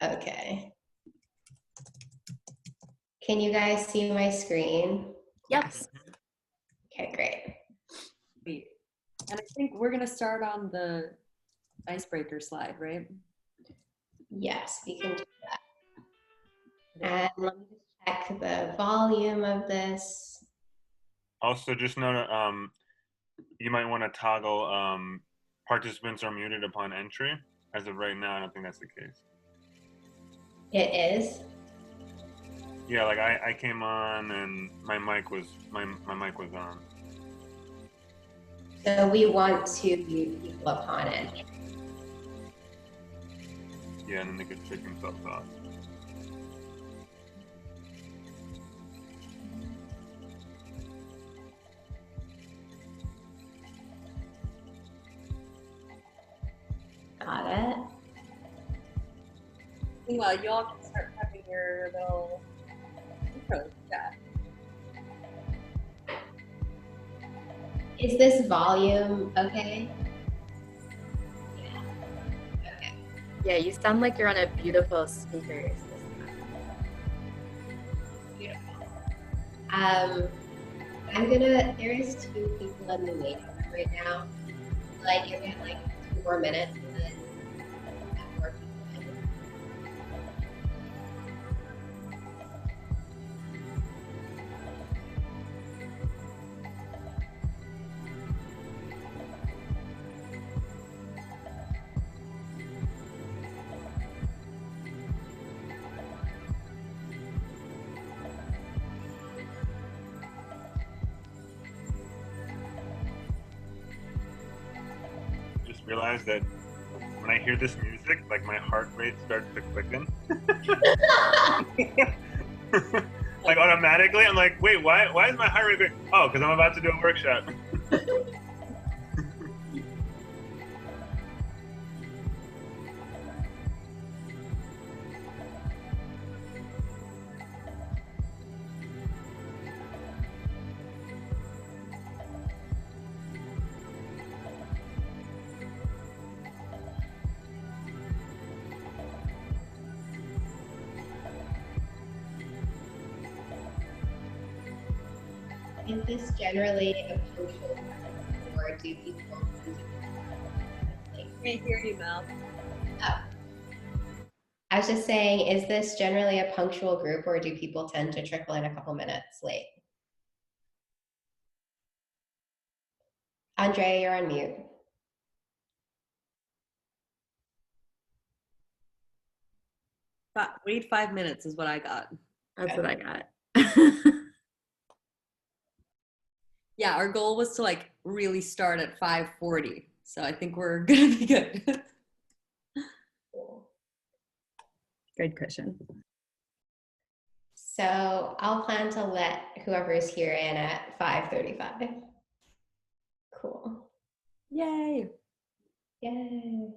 Okay. Can you guys see my screen? Yes. Okay, great. Sweet. And I think we're gonna start on the icebreaker slide, right? Yes, we can do that. And let me just check the volume of this. Also, just note, you might want to toggle participants are muted upon entry. As of right now, I don't think that's the case. It is. Yeah, like I came on and my mic was on. So we want to mute people upon it. Yeah, and then they could take themselves off. Got it. Meanwhile, you all can start having your little intro chat. Is this volume okay? Yeah. Okay. Yeah, you sound like you're on a beautiful speaker system. Beautiful. There is 2 people in the waiting room right now. Like, give it like 2 more minutes and then have more people in. Just realized that when I hear this music, like my heart rate starts to quicken. Like automatically, I'm like, wait, why is my heart rate going? Oh, because I'm about to do a workshop. Is this generally a punctual or do people Can't hear you, Mel. Oh. I was just saying, is this generally a punctual group or do people tend to trickle in a couple minutes late? Andre, you're on mute. Wait 5 minutes is what I got. That's what I got. Yeah, our goal was to like really start at 5:40. So I think we're gonna be good. Good cushion. So I'll plan to let whoever is here in at 5:35. Cool. Yay. Yay.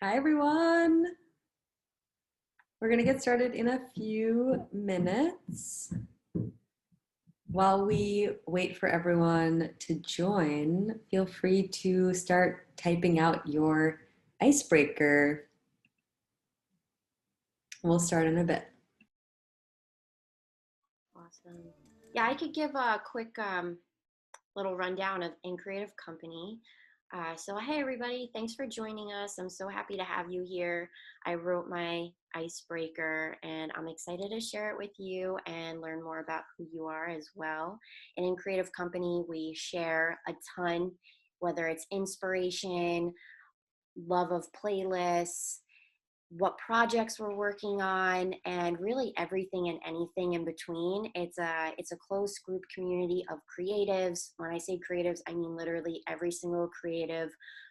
Hi, everyone. We're going to get started in a few minutes. While we wait for everyone to join, feel free to start typing out your icebreaker. We'll start in a bit. Awesome. Yeah, I could give a quick little rundown of In Creative Company. So, hey, everybody, thanks for joining us. I'm so happy to have you here. I wrote my icebreaker and I'm excited to share it with you and learn more about who you are as well. And in Creative Company, we share a ton, whether it's inspiration, love of playlists, what projects we're working on, and really everything and anything in between. It's a close group community of creatives. When I say creatives, I mean literally every single creative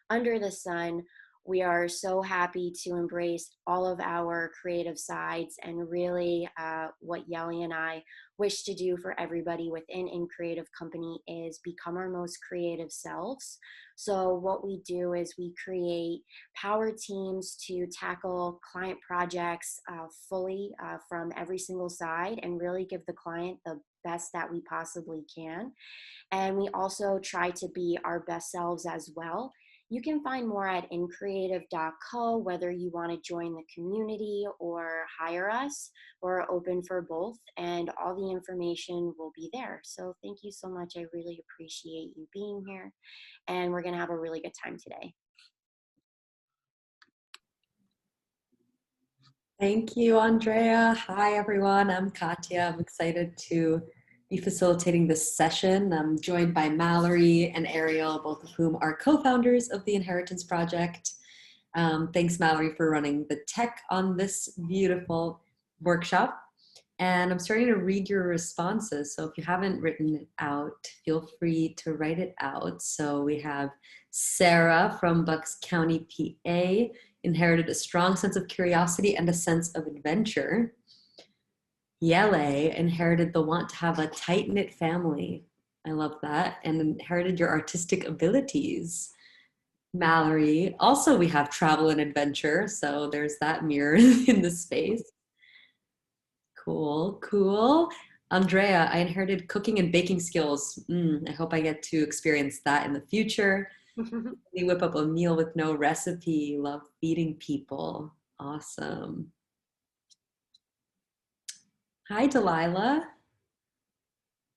under the sun. We are so happy to embrace all of our creative sides, and really what Yeli and I wish to do for everybody within In Creative Company is become our most creative selves. So what we do is we create power teams to tackle client projects fully from every single side and really give the client the best that we possibly can. And we also try to be our best selves as well. You can find more at increative.co, whether you want to join the community or hire us. We're open for both, and all the information will be there. So thank you so much. I really appreciate you being here, and we're going to have a really good time today. Thank you, Andrea. Hi, everyone. I'm Katya. I'm excited to be facilitating this session. I'm joined by Mallory and Ariel, both of whom are co-founders of the Inheritance Project. Thanks, Mallory, for running the tech on this beautiful workshop. And I'm starting to read your responses. So if you haven't written it out, feel free to write it out. So we have Sarah from Bucks County, PA, inherited a strong sense of curiosity and a sense of adventure. Yele inherited the want to have a tight-knit family. I love that. And inherited your artistic abilities. Mallory, also we have travel and adventure. So there's that mirror in the space. Cool, cool. Andrea, I inherited cooking and baking skills. I hope I get to experience that in the future. We whip up a meal with no recipe. Love feeding people. Awesome. Hi, Delilah.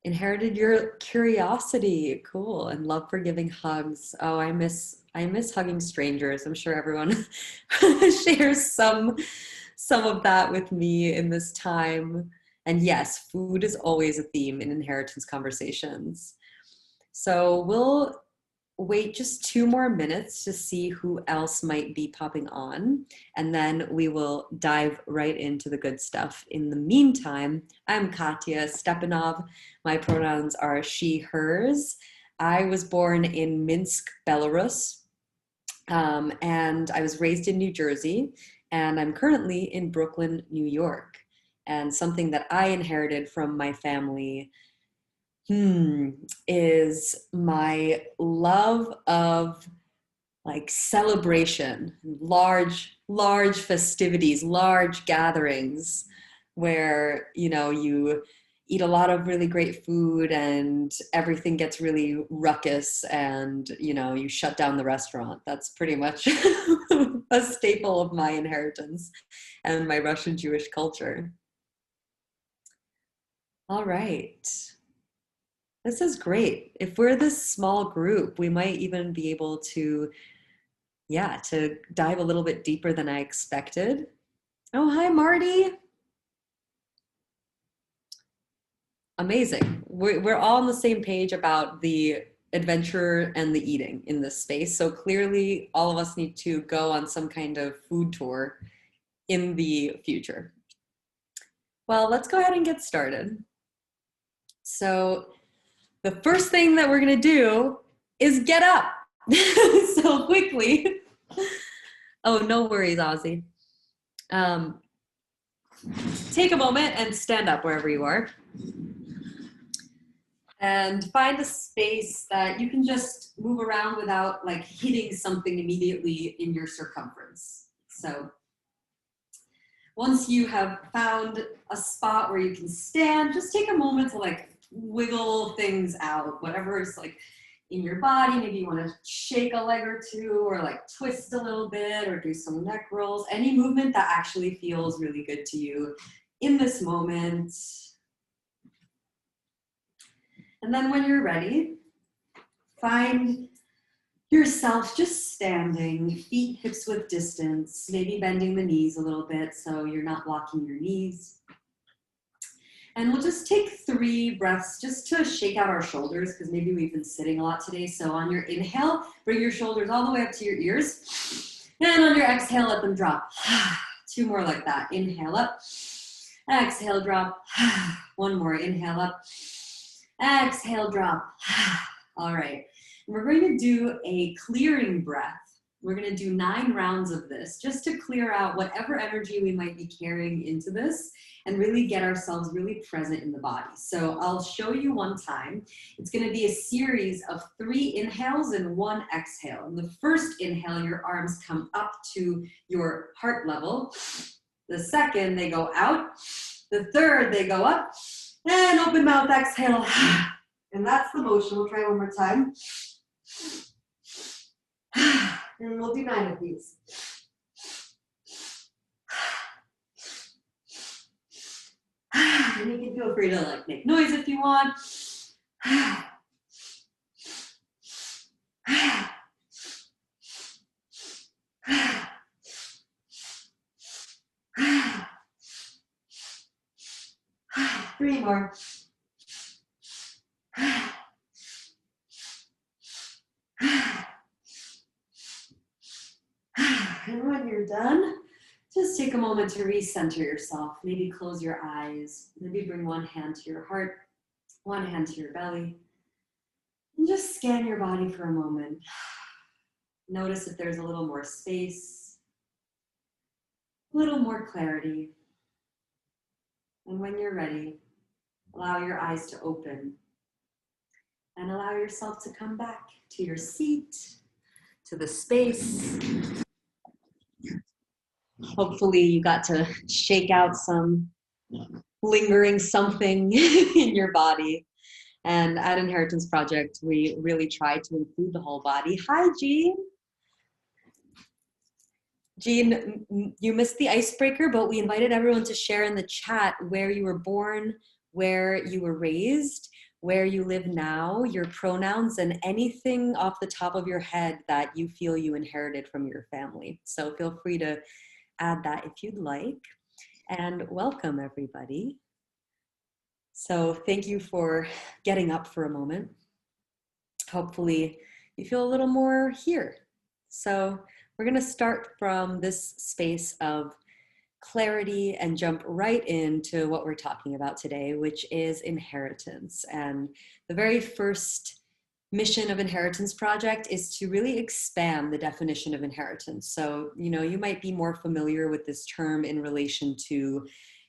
Inherited your curiosity. Cool. And love for giving hugs. Oh, I miss hugging strangers. I'm sure everyone shares some of that with me in this time. And yes, food is always a theme in inheritance conversations. So we'll wait just 2 more minutes to see who else might be popping on, and then we will dive right into the good stuff. In the meantime, I'm Katya Stepanov. My pronouns are she, hers. I was born in Minsk, Belarus, and I was raised in New Jersey, and I'm currently in Brooklyn, New York. And something that I inherited from my family is my love of like celebration, large festivities, large gatherings where, you eat a lot of really great food and everything gets really ruckus and, you shut down the restaurant. That's pretty much a staple of my inheritance and my Russian Jewish culture. All right. This is great. If we're this small group, we might even be able to dive a little bit deeper than I expected. Oh, hi, Marty. Amazing. We're all on the same page about the adventure and the eating in this space. So clearly all of us need to go on some kind of food tour in the future. Well, let's go ahead and get started. So the first thing that we're going to do is get up. So quickly. Oh, no worries, Ozzy. Take a moment and stand up wherever you are. And find a space that you can just move around without like hitting something immediately in your circumference. So once you have found a spot where you can stand, just take a moment to like wiggle things out, whatever is like in your body. Maybe you want to shake a leg or two, or like twist a little bit, or do some neck rolls. Any movement that actually feels really good to you in this moment. And then when you're ready, find yourself just standing, feet hips width distance, maybe bending the knees a little bit so you're not blocking your knees. And we'll just take 3 breaths just to shake out our shoulders, because maybe we've been sitting a lot today. So on your inhale, bring your shoulders all the way up to your ears. And on your exhale, let them drop. 2 more like that. Inhale up. Exhale, drop. 1 more. Inhale up. Exhale, drop. All right. We're going to do a clearing breath. We're going to do 9 rounds of this just to clear out whatever energy we might be carrying into this and really get ourselves really present in the body. So I'll show you one time. It's going to be a series of 3 inhales and 1 exhale. In the first inhale, your arms come up to your heart level. The second, they go out. The third, they go up. And open mouth, exhale. And that's the motion. We'll try one more time. And we'll do 9 of these. And you can feel free to like make noise if you want. 3 more. And when you're done, just take a moment to recenter yourself. Maybe close your eyes. Maybe bring 1 hand to your heart, 1 hand to your belly. And just scan your body for a moment. Notice if there's a little more space, a little more clarity. And when you're ready, allow your eyes to open and allow yourself to come back to your seat, to the space. Hopefully you got to shake out some lingering something in your body. And at Inheritance Project, we really try to include the whole body. Hi, Jean. Jean, you missed the icebreaker, but we invited everyone to share in the chat where you were born, where you were raised, where you live now, your pronouns, and anything off the top of your head that you feel you inherited from your family. So feel free to add that if you'd like. And welcome, everybody. So thank you for getting up for a moment. Hopefully you feel a little more here. So we're going to start from this space of clarity and jump right into what we're talking about today, which is inheritance. And the very first mission of Inheritance Project is to really expand the definition of inheritance. So, you might be more familiar with this term in relation to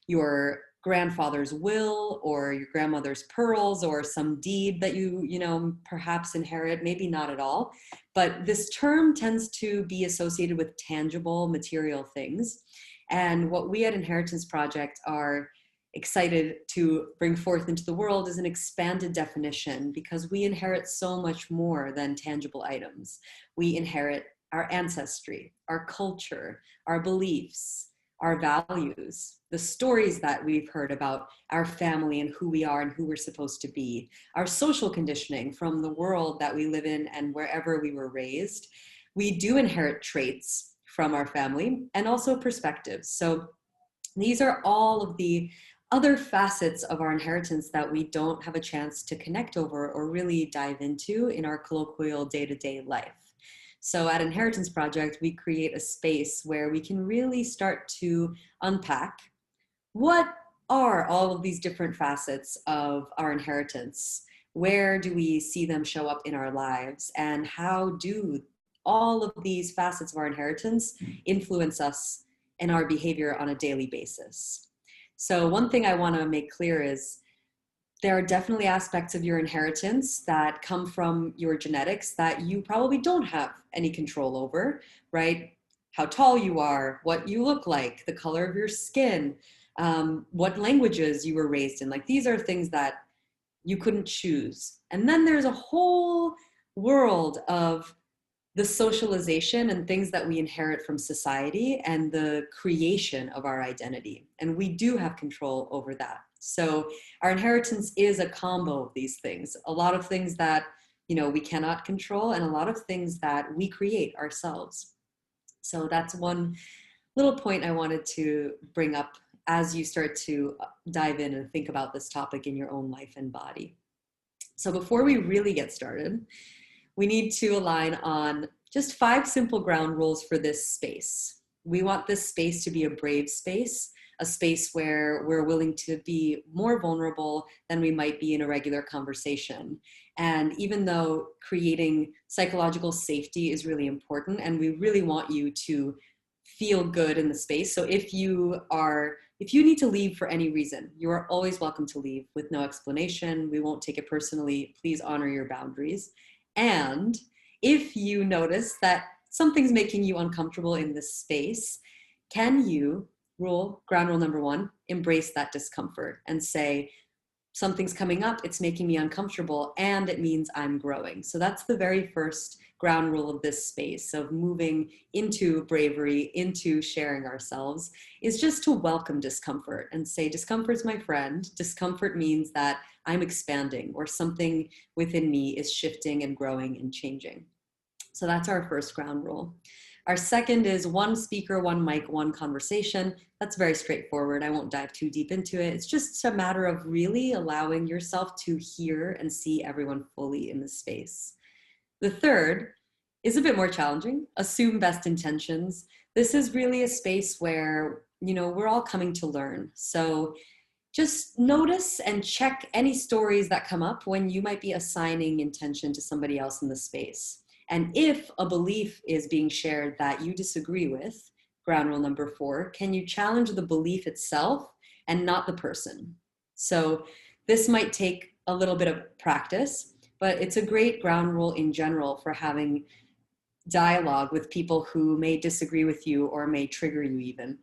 your grandfather's will or your grandmother's pearls or some deed that you perhaps inherit, maybe not at all. But this term tends to be associated with tangible material things. And what we at Inheritance Project are excited to bring forth into the world is an expanded definition, because we inherit so much more than tangible items. We inherit our ancestry, our culture, our beliefs, our values, the stories that we've heard about our family and who we are and who we're supposed to be, our social conditioning from the world that we live in and wherever we were raised. We do inherit traits from our family and also perspectives. So these are all of the other facets of our inheritance that we don't have a chance to connect over or really dive into in our colloquial day-to-day life. So at Inheritance Project, we create a space where we can really start to unpack what are all of these different facets of our inheritance. Where do we see them show up in our lives, and how do all of these facets of our inheritance influence us in our behavior on a daily basis? So one thing I want to make clear is there are definitely aspects of your inheritance that come from your genetics that you probably don't have any control over, right? How tall you are, what you look like, the color of your skin, what languages you were raised in. Like, these are things that you couldn't choose. And then there's a whole world of the socialization and things that we inherit from society and the creation of our identity. And we do have control over that. So our inheritance is a combo of these things, a lot of things that, you know, we cannot control, and a lot of things that we create ourselves. So that's one little point I wanted to bring up as you start to dive in and think about this topic in your own life and body. So before we really get started, we need to align on just 5 simple ground rules for this space. We want this space to be a brave space, a space where we're willing to be more vulnerable than we might be in a regular conversation. And even though creating psychological safety is really important, and we really want you to feel good in the space. So if you need to leave for any reason, you are always welcome to leave with no explanation. We won't take it personally. Please honor your boundaries. And if you notice that something's making you uncomfortable in this space, can you, ground rule number 1, embrace that discomfort and say, something's coming up, it's making me uncomfortable, and it means I'm growing. So that's the very first ground rule of this space of moving into bravery, into sharing ourselves, is just to welcome discomfort and say, discomfort's my friend. Discomfort means that I'm expanding, or something within me is shifting and growing and changing. So that's our first ground rule. Our second is 1 speaker, 1 mic, 1 conversation. That's very straightforward. I won't dive too deep into it. It's just a matter of really allowing yourself to hear and see everyone fully in the space. The third is a bit more challenging. Assume best intentions. This is really a space where, you know, we're all coming to learn. So just notice and check any stories that come up when you might be assigning intention to somebody else in the space. And if a belief is being shared that you disagree with, ground rule number 4, can you challenge the belief itself and not the person? So this might take a little bit of practice, but it's a great ground rule in general for having dialogue with people who may disagree with you or may trigger you even.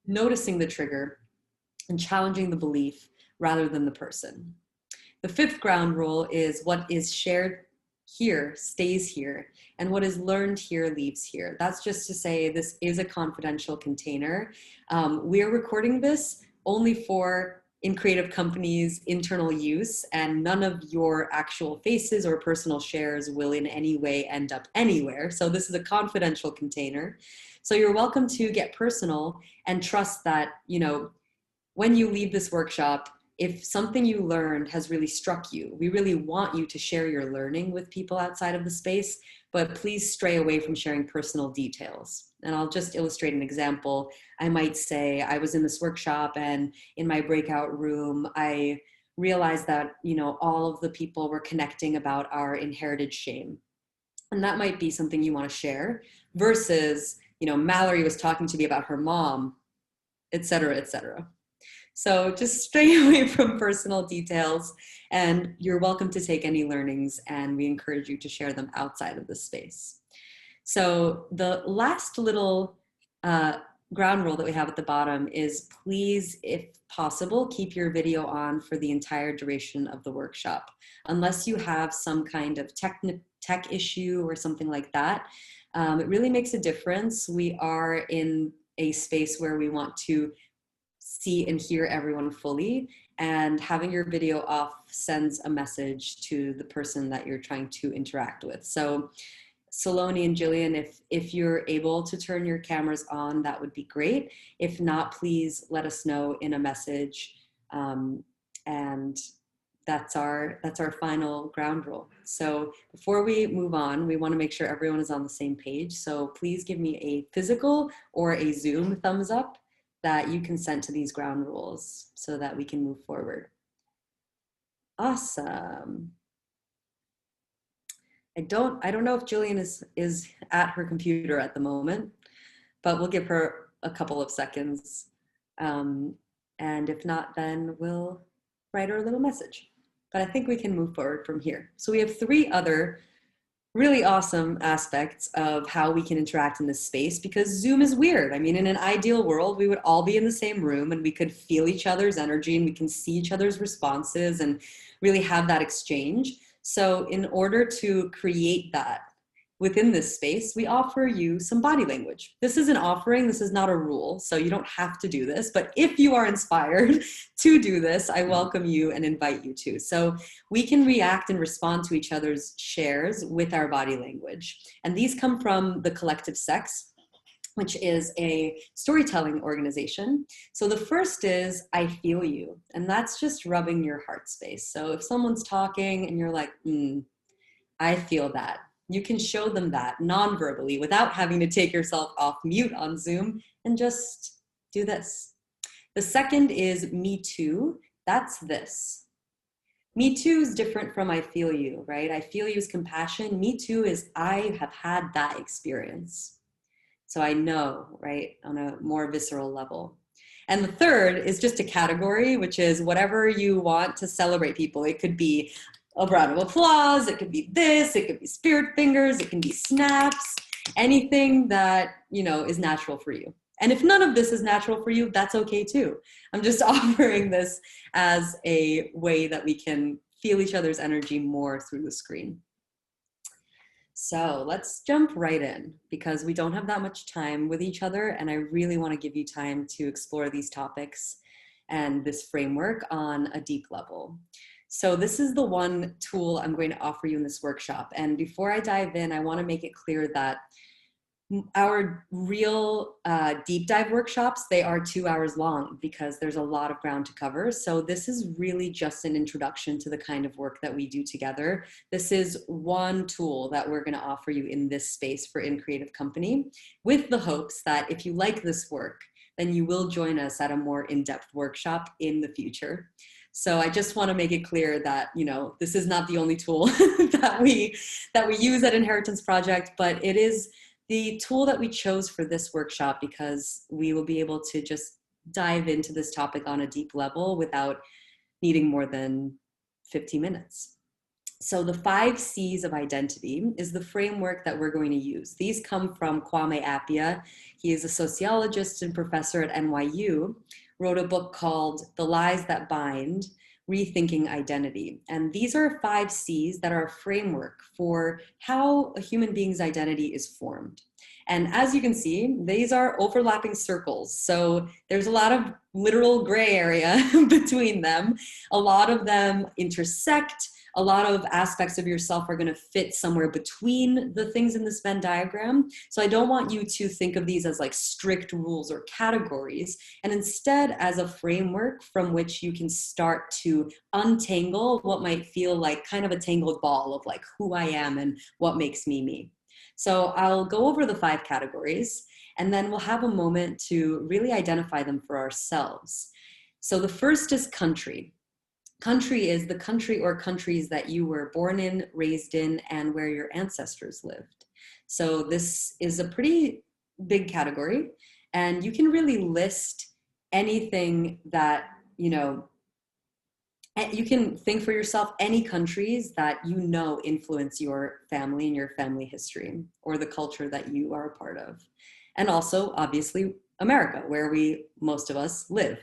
Noticing the trigger and challenging the belief rather than the person. The 5th ground rule is what is shared here stays here, and what is learned here leaves here. That's just to say this is a confidential container. We're recording this only for in Creative Company's internal use, and none of your actual faces or personal shares will in any way end up anywhere. So this is a confidential container. So you're welcome to get personal and trust that, you know, when you leave this workshop, if something you learned has really struck you, we really want you to share your learning with people outside of the space, but please stray away from sharing personal details. And I'll just illustrate an example. I might say, I was in this workshop and in my breakout room, I realized that, you know, all of the people were connecting about our inherited shame. And that might be something you want to share versus, you know, Mallory was talking to me about her mom, et cetera, et cetera. So just stray away from personal details, and you're welcome to take any learnings, and we encourage you to share them outside of the space. So the last little ground rule that we have at the bottom is, please, if possible, keep your video on for the entire duration of the workshop. Unless you have some kind of tech issue or something like that, it really makes a difference. We are in a space where we want to see and hear everyone fully, and having your video off sends a message to the person that you're trying to interact with. So Saloni and Jillian, if you're able to turn your cameras on, that would be great. If not, please let us know in a message. And that's our final ground rule. So before we move on, we want to make sure everyone is on the same page. So please give me a physical or a Zoom thumbs up that you consent to these ground rules so that we can move forward. Awesome. I don't know if Jillian is at her computer at the moment, but we'll give her a couple of seconds. And if not, then we'll write her a little message. but I think we can move forward from here. So we have 3 other really awesome aspects of how we can interact in this space, because Zoom is weird. I mean, in an ideal world, we would all be in the same room and we could feel each other's energy and we can see each other's responses and really have that exchange. So in order to create that within this space, we offer you some body language. This is an offering, this is not a rule, so you don't have to do this, but if you are inspired to do this, I welcome you and invite you to. So we can react and respond to each other's shares with our body language. And these come from the Collective Sex, which is a storytelling organization. So the first is, I feel you. And that's just rubbing your heart space. So if someone's talking and you're like, I feel that, you can show them that non-verbally without having to take yourself off mute on Zoom and just do this. The second is me too. That's this. Me too is different from I feel you, right? I feel you is compassion. Me too is I have had that experience. So I know, right, on a more visceral level. And the third is just a category, which is whatever you want to celebrate people. It could be a round of applause, it could be this, it could be spirit fingers, it can be snaps, anything that, you know, is natural for you. And if none of this is natural for you, that's okay too. I'm just offering this as a way that we can feel each other's energy more through the screen. So let's jump right in, because we don't have that much time with each other, and I really want to give you time to explore these topics and this framework on a deep level. So this is the one tool I'm going to offer you in this workshop. And before I dive in, I want to make it clear that our real deep dive workshops, they are 2 hours long because there's a lot of ground to cover. So this is really just an introduction to the kind of work that we do together. This is one tool that we're going to offer you in this space for In Creative Company, with the hopes that if you like this work, then you will join us at a more in-depth workshop in the future. So I just want to make it clear that, you know, this is not the only tool that we use at Inheritance Project, but it is the tool that we chose for this workshop because we will be able to just dive into this topic on a deep level without needing more than 50 minutes. So the 5 C's of identity is the framework that we're going to use. These come from Kwame Appiah. He is a sociologist and professor at NYU, wrote a book called The Lies That Bind, Rethinking Identity. And these are 5 C's that are a framework for how a human being's identity is formed. And as you can see, these are overlapping circles. So there's a lot of literal gray area between them. A lot of them intersect. A lot of aspects of yourself are going to fit somewhere between the things in this Venn diagram. So I don't want you to think of these as like strict rules or categories, and instead as a framework from which you can start to untangle what might feel like kind of a tangled ball of like who I am and what makes me me. So I'll go over the 5 categories, and then we'll have a moment to really identify them for ourselves. So the first is country. Country is the country or countries that you were born in, raised in, and where your ancestors lived. So this is a pretty big category, and you can really list anything that, you know, you can think for yourself any countries that you know influence your family and your family history or the culture that you are a part of. And also, obviously, America, where most of us live.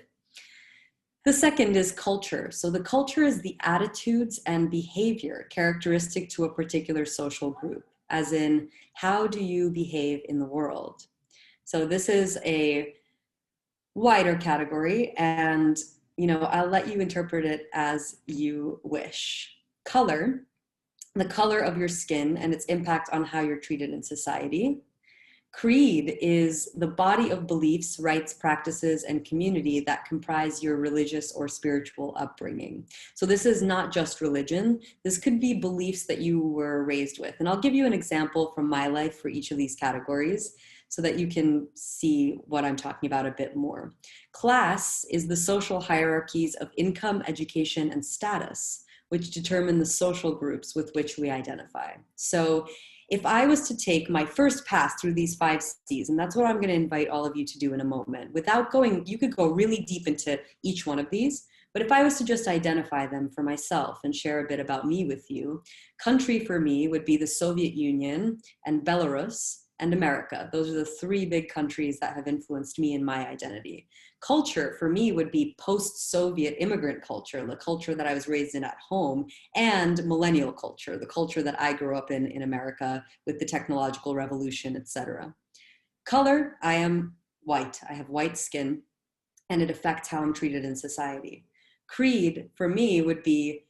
The second is culture. So the culture is the attitudes and behavior characteristic to a particular social group, as in how do you behave in the world? So this is a wider category, and you know, I'll let you interpret it as you wish. Color, the color of your skin and its impact on how you're treated in society. Creed is the body of beliefs, rites, practices, and community that comprise your religious or spiritual upbringing. So this is not just religion. This could be beliefs that you were raised with. And I'll give you an example from my life for each of these categories so that you can see what I'm talking about a bit more. Class is the social hierarchies of income, education, and status, which determine the social groups with which we identify. So if I was to take my first pass through these 5 C's, and that's what I'm going to invite all of you to do in a moment, without going, you could go really deep into each one of these, But if I was to just identify them for myself and share a bit about me with you, country for me would be the Soviet Union and Belarus and America. Those are the three big countries that have influenced me in my identity. Culture for me would be post-Soviet immigrant culture, the culture that I was raised in at home, and millennial culture, the culture that I grew up in America with the technological revolution, etc. Color, I am white. I have white skin, and it affects how I'm treated in society. Creed, for me, would be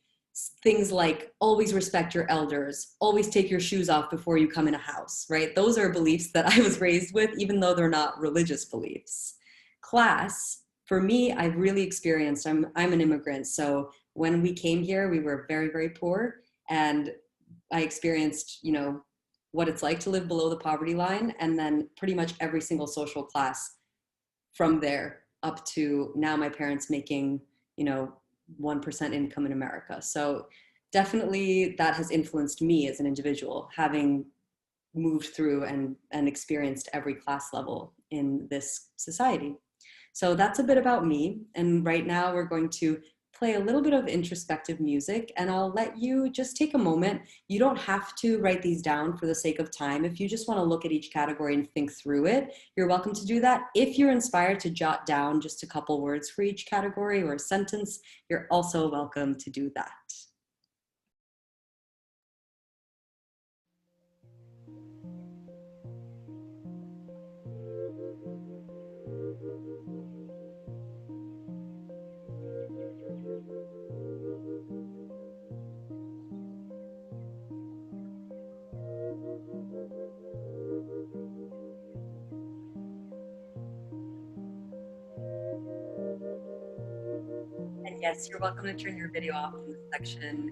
things like always respect your elders, always take your shoes off before you come in a house, right? Those are beliefs that I was raised with, even though they're not religious beliefs. Class, for me, I've really experienced, I'm an immigrant, so when we came here, we were very, very poor, and I experienced, what it's like to live below the poverty line, and then pretty much every single social class from there up to now my parents making, 1% income in America. So definitely that has influenced me as an individual, having moved through and experienced every class level in this society. So that's a bit about me. And right now we're going to play a little bit of introspective music, and I'll let you just take a moment. You don't have to write these down for the sake of time. If you just want to look at each category and think through it, you're welcome to do that. If you're inspired to jot down just a couple words for each category or a sentence, you're also welcome to do that. And yes, you're welcome to turn your video off in this section.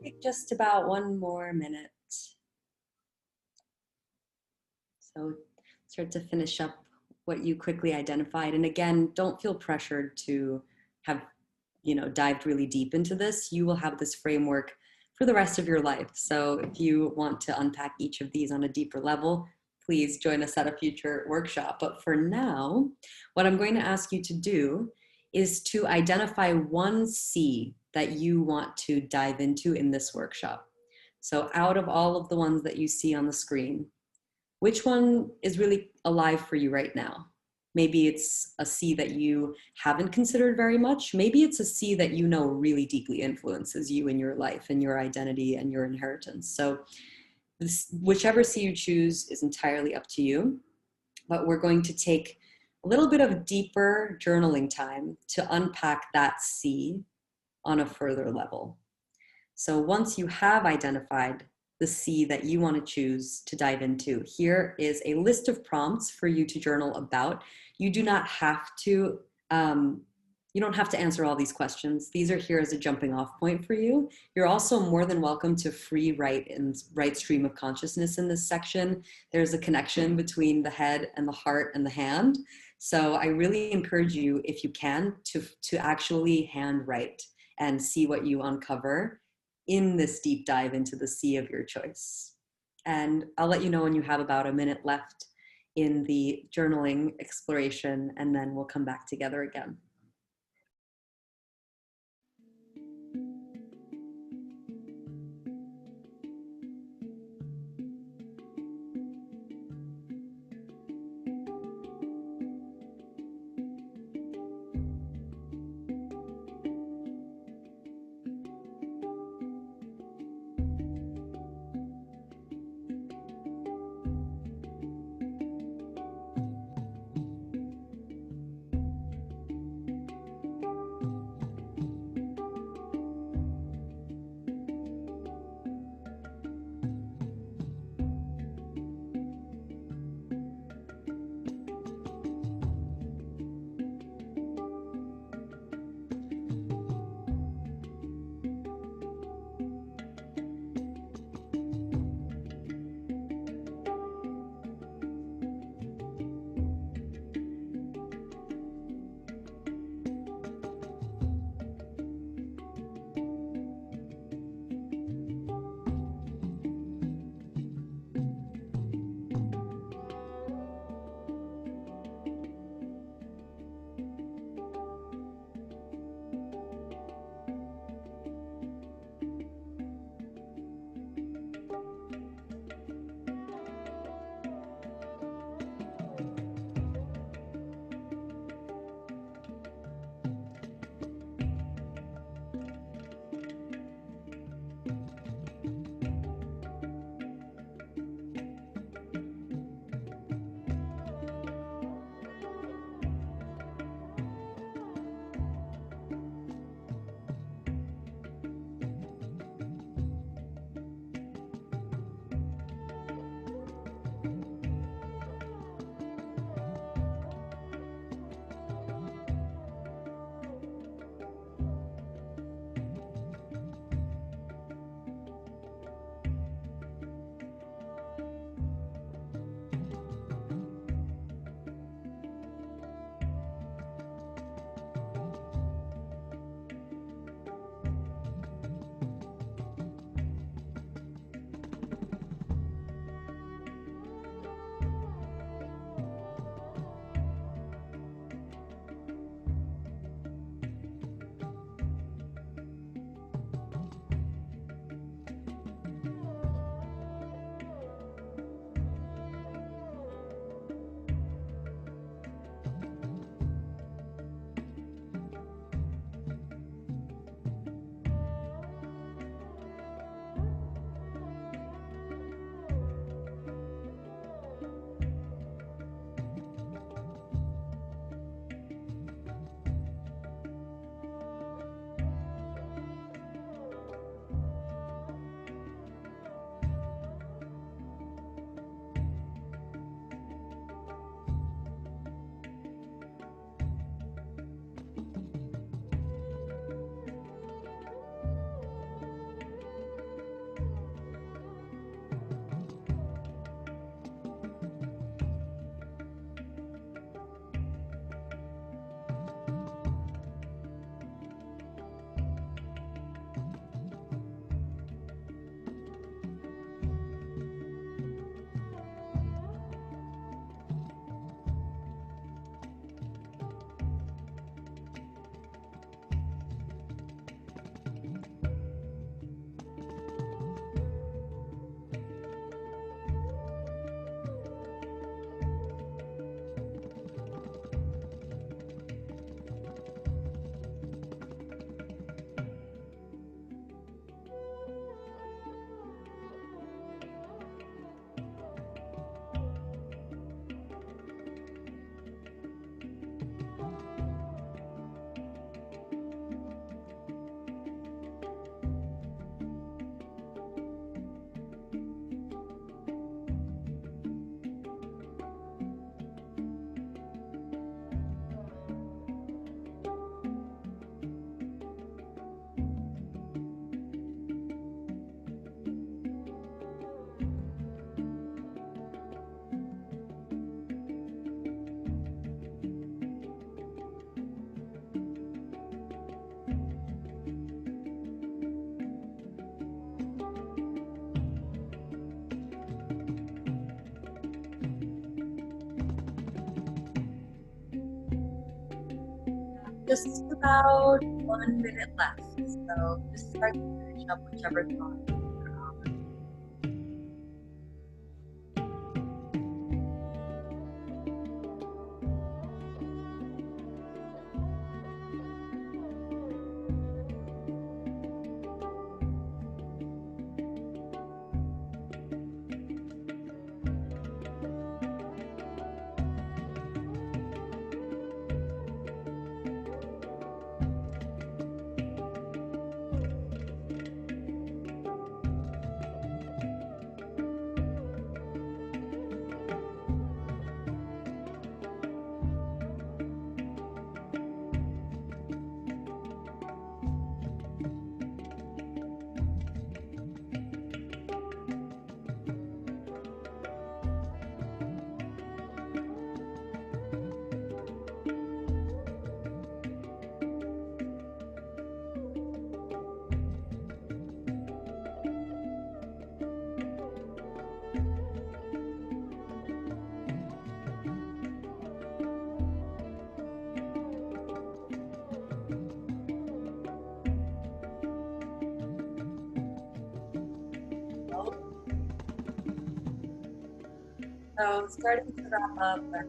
Take just about one more minute. So start to finish up what you quickly identified. And again, don't feel pressured to have, dived really deep into this. You will have this framework for the rest of your life. So if you want to unpack each of these on a deeper level, please join us at a future workshop. But for now, what I'm going to ask you to do is to identify one C that you want to dive into in this workshop. So out of all of the ones that you see on the screen, which one is really alive for you right now? Maybe it's a C that you haven't considered very much. Maybe it's a C that you know really deeply influences you in your life and your identity and your inheritance. So whichever C you choose is entirely up to you, but we're going to take a little bit of deeper journaling time to unpack that C on a further level. So once you have identified the C that you want to choose to dive into, here is a list of prompts for you to journal about. You do not have to, you don't have to answer all these questions. These are here as a jumping off point for you. You're also more than welcome to free write in right stream of consciousness in this section. There's a connection between the head and the heart and the hand. So I really encourage you, if you can, to actually hand write and see what you uncover in this deep dive into the sea of your choice. And I'll let you know when you have about a minute left in the journaling exploration, and then we'll come back together again. just about 1 minute left. So just start to finish up whichever thought. So starting to wrap up, and,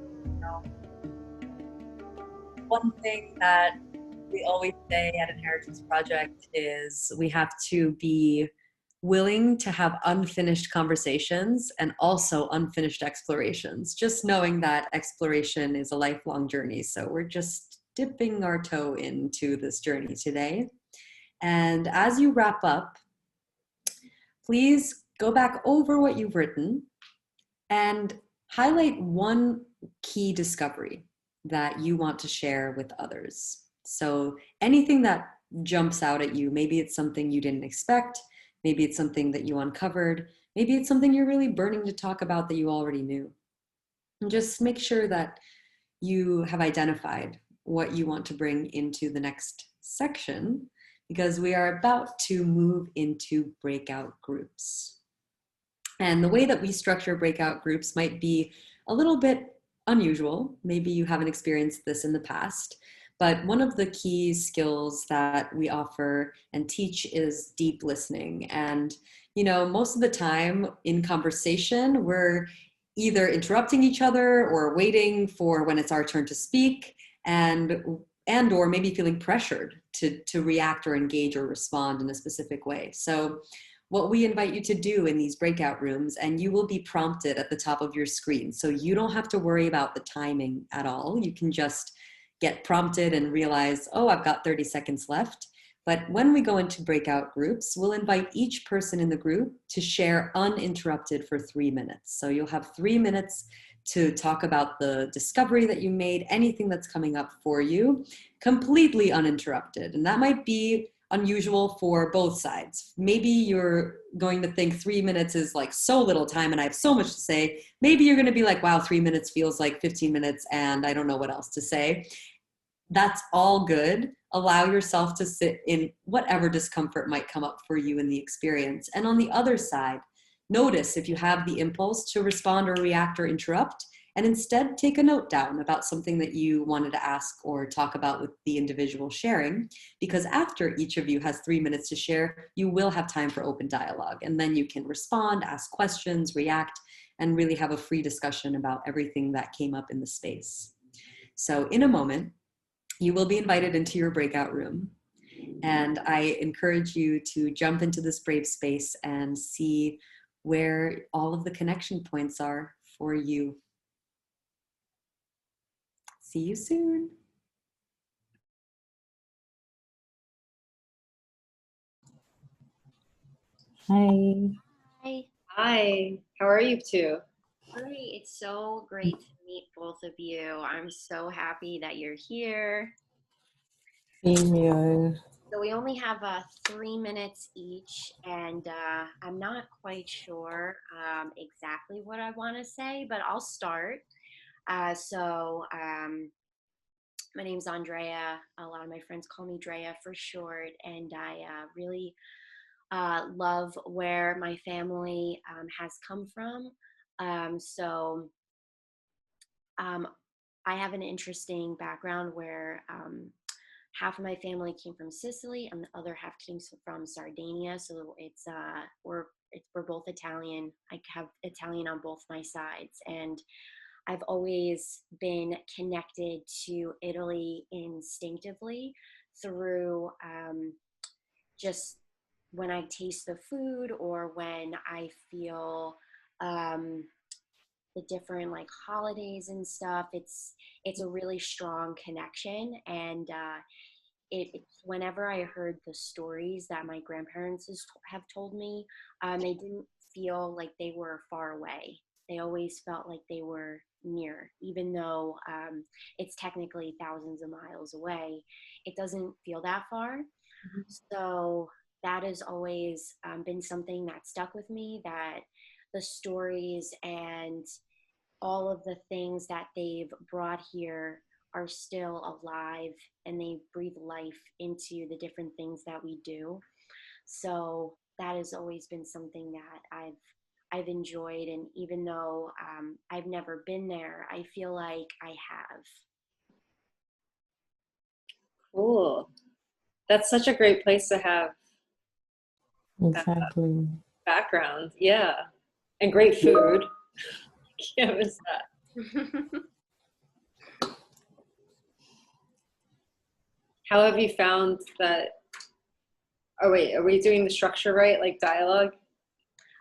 one thing that we always say at Inheritance Project is we have to be willing to have unfinished conversations and also unfinished explorations. Just knowing that exploration is a lifelong journey. So we're just dipping our toe into this journey today. And as you wrap up, please go back over what you've written and highlight one key discovery that you want to share with others. So anything that jumps out at you, maybe it's something you didn't expect, maybe it's something that you uncovered, maybe it's something you're really burning to talk about that you already knew. And just make sure that you have identified what you want to bring into the next section, because we are about to move into breakout groups. And the way that we structure breakout groups might be a little bit unusual. Maybe you haven't experienced this in the past, but one of the key skills that we offer and teach is deep listening. And, most of the time in conversation, we're either interrupting each other or waiting for when it's our turn to speak, and or maybe feeling pressured to react or engage or respond in a specific way. So what we invite you to do in these breakout rooms, and you will be prompted at the top of your screen. So you don't have to worry about the timing at all. You can just get prompted and realize, oh, I've got 30 seconds left. But when we go into breakout groups, we'll invite each person in the group to share uninterrupted for 3 minutes. So you'll have 3 minutes to talk about the discovery that you made, anything that's coming up for you, completely uninterrupted. And that might be unusual for both sides. Maybe you're going to think 3 minutes is like so little time and I have so much to say. Maybe you're going to be like, wow, 3 minutes feels like 15 minutes and I don't know what else to say. That's all good. Allow yourself to sit in whatever discomfort might come up for you in the experience. And on the other side, notice if you have the impulse to respond or react or interrupt, and instead take a note down about something that you wanted to ask or talk about with the individual sharing, because after each of you has 3 minutes to share, you will have time for open dialogue, and then you can respond, ask questions, react, and really have a free discussion about everything that came up in the space. So in a moment, you will be invited into your breakout room, and I encourage you to jump into this brave space and see where all of the connection points are for you. See you soon. Hi. Hi. Hi, how are you two? Great. It's so great to meet both of you. I'm so happy that you're here. Same here. So we only have 3 minutes each, and I'm not quite sure exactly what I want to say, but I'll start. My name's Andrea. A lot of my friends call me Drea for short, and I really love where my family has come from. I have an interesting background where half of my family came from Sicily and the other half came from Sardinia. So we're both Italian. I have Italian on both my sides, and I've always been connected to Italy instinctively through just when I taste the food or when I feel um, the different like holidays and stuff. It's a really strong connection, and whenever I heard the stories that my grandparents have told me, they didn't feel like they were far away. They always felt like they were near, even though it's technically thousands of miles away. It doesn't feel that far. So that has always been something that stuck with me, that the stories and all of the things that they've brought here are still alive and they breathe life into the different things that we do. So that has always been something that I've enjoyed, and even though I've never been there, I feel like I have. Cool. That's such a great place to have Exactly. background. Yeah. And great food. Can't miss that. How have you found that? Oh, wait, are we doing the structure right? Like dialogue?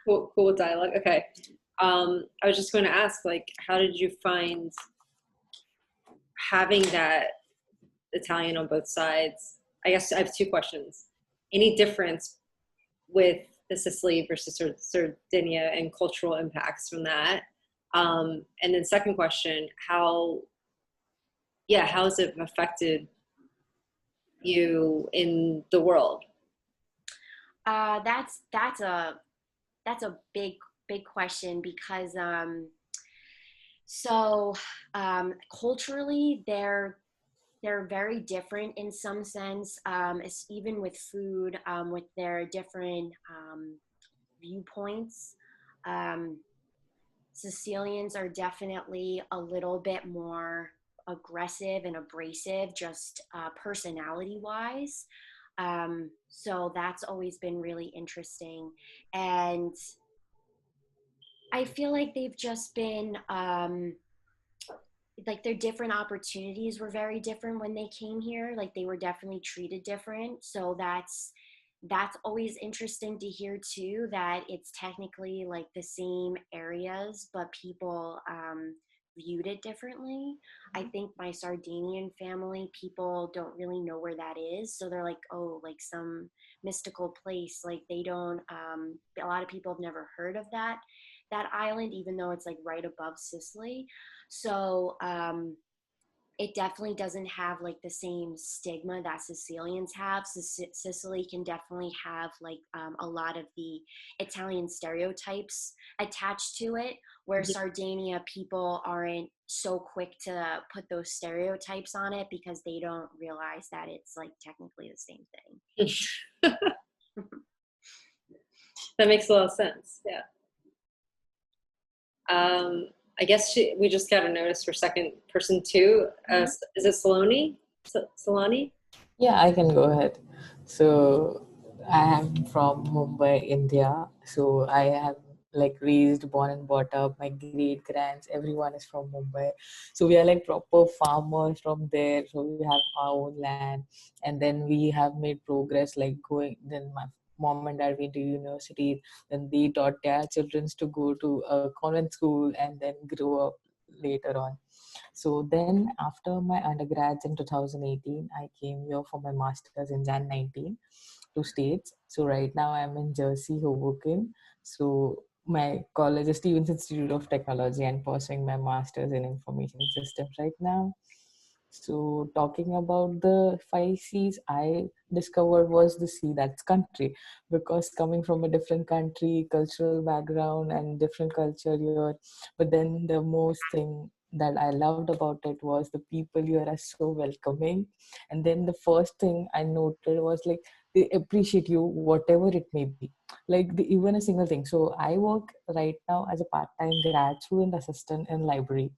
Cool dialogue. Okay. I was just going to ask, like, how did you find having that Italian on both sides? I guess I have two questions. Any difference with the Sicily versus Sardinia and cultural impacts from that? And then second question, how has it affected you in the world? That's a big question because so culturally they're very different in some sense. It's even with food, with their different viewpoints. Um, Sicilians are definitely a little bit more aggressive and abrasive, just personality wise. So that's always been really interesting. And I feel like they've just been like their different opportunities were very different when they came here. Like they were definitely treated different. So that's always interesting to hear too, that it's technically like the same areas, but people viewed it differently. I think my Sardinian family, people don't really know where that is. So they're like, oh, like some mystical place. Like they don't, a lot of people have never heard of that island, even though it's like right above Sicily. So it definitely doesn't have like the same stigma that Sicilians have. Sicily can definitely have like a lot of the Italian stereotypes attached to it, where Sardinia people aren't so quick to put those stereotypes on it because they don't realize that it's like technically the same thing. That makes a lot of sense. Yeah. I guess we just got a notice for second person too. Is it Saloni? Saloni? Yeah, I can go ahead. So I am from Mumbai, India. So I have like raised, born and brought up. My great grands, everyone is from Mumbai. So we are like proper farmers from there. So we have our own land, and then we have made progress. Like going, then my mom and dad went to university. Then they taught their children to go to a convent school and then grow up later on. So then after my undergrads in 2018, I came here for my master's in Jan 19 to States. So right now I'm in Jersey, Hoboken. So my college is Stevens Institute of Technology and pursuing my master's in information systems right now. So talking about the five C's, I discovered was the C, that's country, because coming from a different country, cultural background and different culture here, but then the most thing that I loved about it was the people here are so welcoming. And then the first thing I noted was like they appreciate you whatever it may be, like even a single thing. So I work right now as a part-time grad student assistant in library,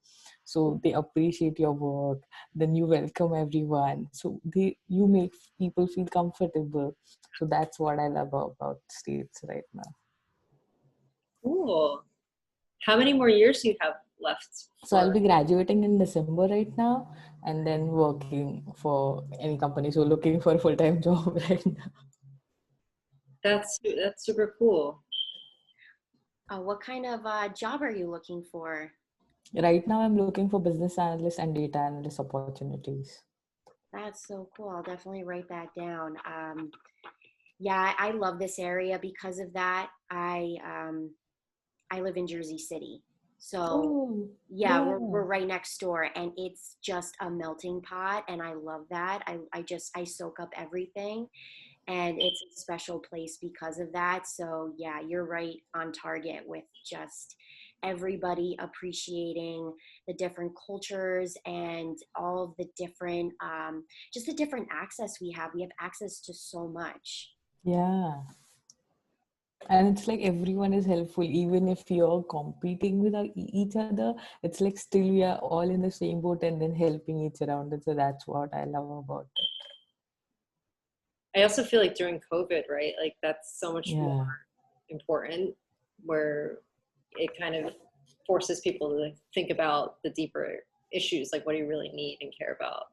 so they appreciate your work, then you welcome everyone, so you make people feel comfortable. So that's what I love about States right now. Cool. How many more years do you have left So I'll for? be graduating in December right now, and then working for any company. So looking for a full-time job right now. That's super cool. What kind of job are you looking for? Right now, I'm looking for business analyst and data analyst opportunities. That's so cool. I'll definitely write that down. Yeah, I love this area because of that. I live in Jersey City, so Oh, yeah, we're wow. right next door, and it's just a melting pot, and I love that. I soak up everything, and it's a special place because of that. So yeah, you're right on target with just everybody appreciating the different cultures and all of the different just the different access we have. We have access to so much. Yeah. And it's like everyone is helpful, even if you're competing with each other. It's like still we are all in the same boat and then helping each around. So that's what I love about it. I also feel like during COVID, right? Like that's so much more Yeah. important, where it kind of forces people to think about the deeper issues, like what do you really need and care about.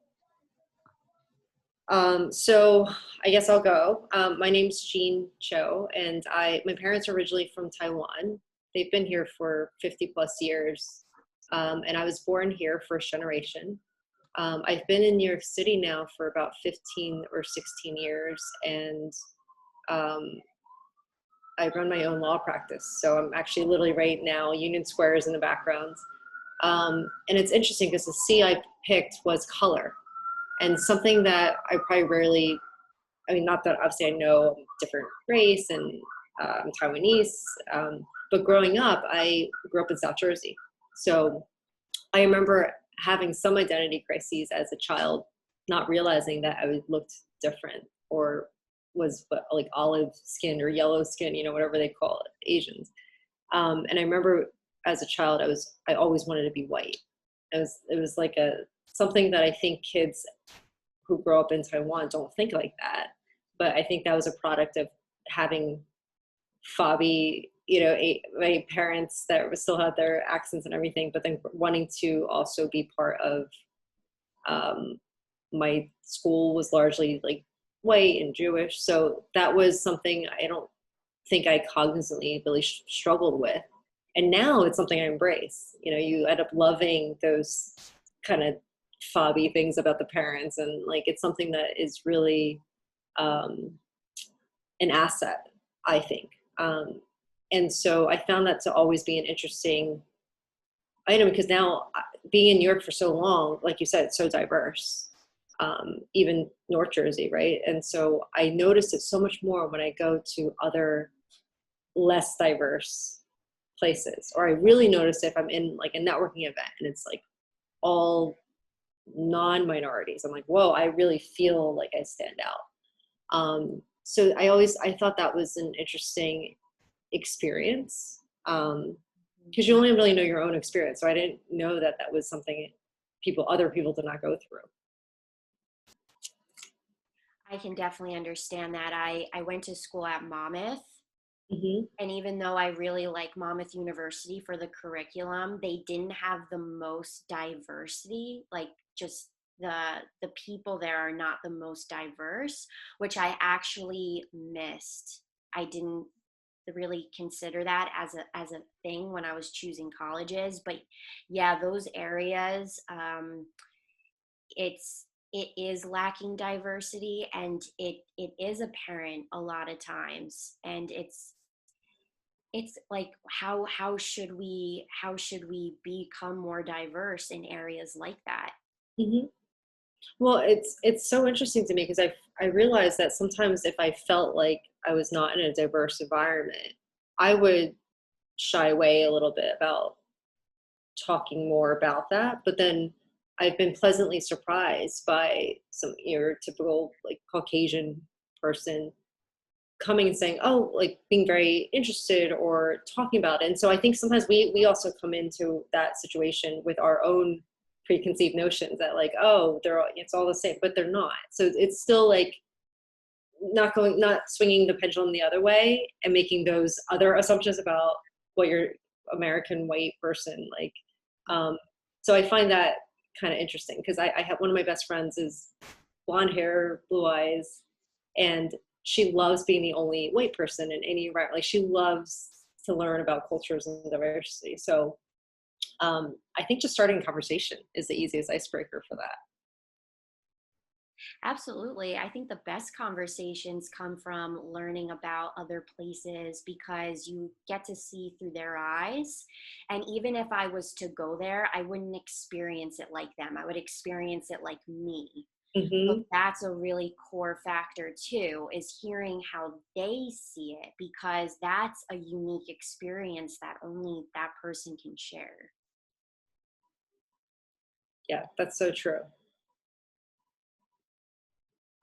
So I guess I'll go. My name's Jean Cho, and my parents are originally from Taiwan. They've been here for 50 plus years, and I was born here, first generation. I've been in New York City now for about 15 or 16 years, and um, I run my own law practice. So I'm actually literally right now, Union Square is in the background. And it's interesting because the C I picked was color, and something that I probably rarely, I mean, not that obviously I know different race and I'm Taiwanese, but growing up, I grew up in South Jersey. So I remember having some identity crises as a child, not realizing that I looked different or was like olive skin or yellow skin, whatever they call it, Asians. And I remember as a child, I always wanted to be white. It was like something that I think kids who grow up in Taiwan don't think like that. But I think that was a product of having fobby, my parents that still had their accents and everything, but then wanting to also be part of, my school was largely like white and Jewish. So that was something I don't think I cognizantly really struggled with. And now it's something I embrace. You end up loving those kind of fobby things about the parents, and like it's something that is really um, an asset, I think. And so I found that to always be an interesting item, because now being in New York for so long, like you said, it's so diverse, even North Jersey, right? And so I noticed it so much more when I go to other less diverse places, or I really notice if I'm in like a networking event and it's like all non-minorities. I'm like, whoa, I really feel like I stand out. So I thought that was an interesting experience, because you only really know your own experience. So I didn't know that was something other people did not go through. I can definitely understand that. I went to school at Monmouth. Mm-hmm. And even though I really like Monmouth University for the curriculum, they didn't have the most diversity. Like just the people there are not the most diverse, which I actually missed. I didn't really consider that as a thing when I was choosing colleges. But yeah, those areas, it is lacking diversity, and it is apparent a lot of times, and it's like how should we become more diverse in areas like that? Mm-hmm. Well, it's so interesting to me, because I realized that sometimes if I felt like I was not in a diverse environment, I would shy away a little bit about talking more about that. But then I've been pleasantly surprised by some your typical like Caucasian person coming and saying, oh, like being very interested or talking about it. And so I think sometimes we also come into that situation with our own preconceived notions that like, oh, it's all the same, but they're not. So it's still like not swinging the pendulum the other way and making those other assumptions about what your American white person like. So I find that kind of interesting because I have one of my best friends is blonde hair, blue eyes, and she loves being the only white person in any environment. Like she loves to learn about cultures and diversity. So I think just starting a conversation is the easiest icebreaker for that. Absolutely. I think the best conversations come from learning about other places because you get to see through their eyes. And even if I was to go there, I wouldn't experience it like them. I would experience it like me. So that's a really core factor too, is hearing how they see it, because that's a unique experience that only that person can share. Yeah, that's so true.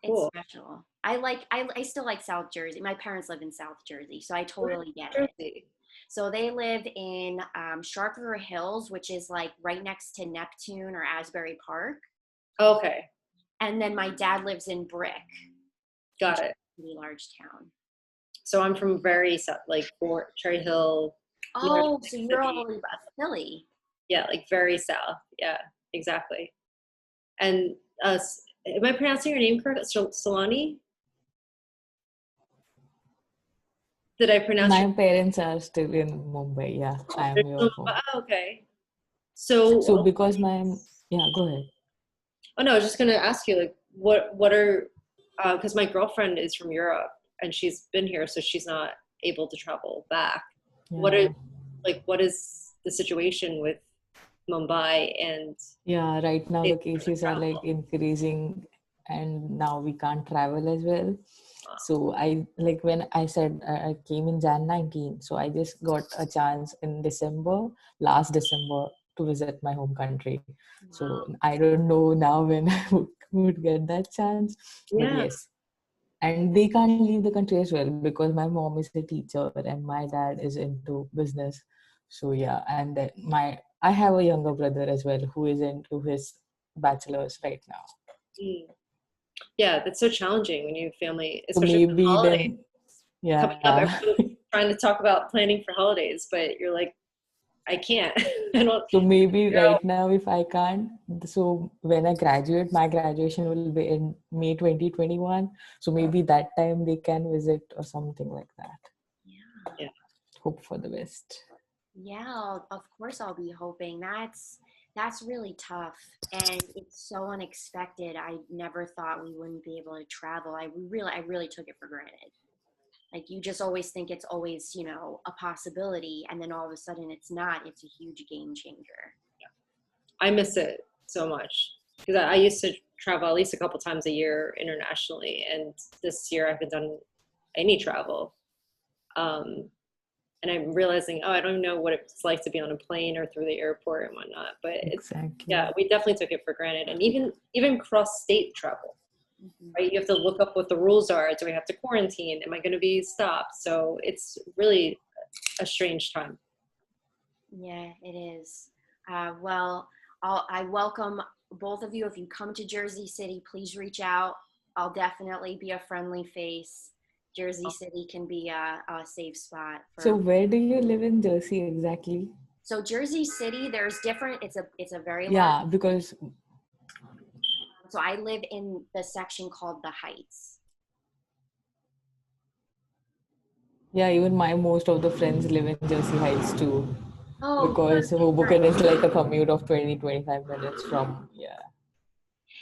It's Cool. special. I still like South Jersey. My parents live in South Jersey, so I totally get it. So they live in Sharp River Hills, which is like right next to Neptune or Asbury Park. Okay. And then my dad lives in Brick. Got it. Pretty large town. So I'm from very south, like Fort Cherry Hill. Oh, so you're all about Philly. Yeah, like very south. Yeah, exactly. And am I pronouncing your name correct? Solani? Did I pronounce My parents are still in Mumbai. Yeah, I am your home. Oh, okay. So because yeah, go ahead. Oh no, I was just gonna ask you like what are because my girlfriend is from Europe and she's been here, so she's not able to travel back. Yeah. What is the situation with Mumbai and Yeah, right now the cases are like increasing and now we can't travel as well. So I like when I said I came in Jan 19, so I just got a chance in last December to visit my home country. So I don't know now when I would get that chance, but yes. And they can't leave the country as well because my mom is a teacher and my dad is into business. So yeah, and then I have a younger brother as well who is into his bachelor's right now. Yeah, that's so challenging when you have family, So especially maybe then, yeah, coming up, everyone's trying to talk about planning for holidays, but you're like, I can't. So maybe right now if I can't, so when I graduate, my graduation will be in May 2021. So maybe that time they can visit or something like that. Yeah. Hope for the best. Yeah, of course I'll be hoping. That's really tough, and it's so unexpected. I never thought we wouldn't be able to travel. I really took it for granted. Like you just always think it's always, a possibility, and then all of a sudden it's not. It's a huge game changer. I miss it so much because I used to travel at least a couple times a year internationally, and this year I haven't done any travel. And I'm realizing, I don't know what it's like to be on a plane or through the airport and whatnot. But exactly. We definitely took it for granted. And even cross-state travel, right? You have to look up what the rules are. Do I have to quarantine? Am I going to be stopped? So it's really a strange time. Yeah, it is. Well, I welcome both of you. If you come to Jersey City, please reach out. I'll definitely be a friendly face. Jersey City can be a safe spot. So where do you live in Jersey exactly? So Jersey City, there's different. It's a very large. Because. So I live in the section called the Heights. Yeah, even most of the friends live in Jersey Heights too. Oh, because Hoboken is like a commute of 20-25 minutes from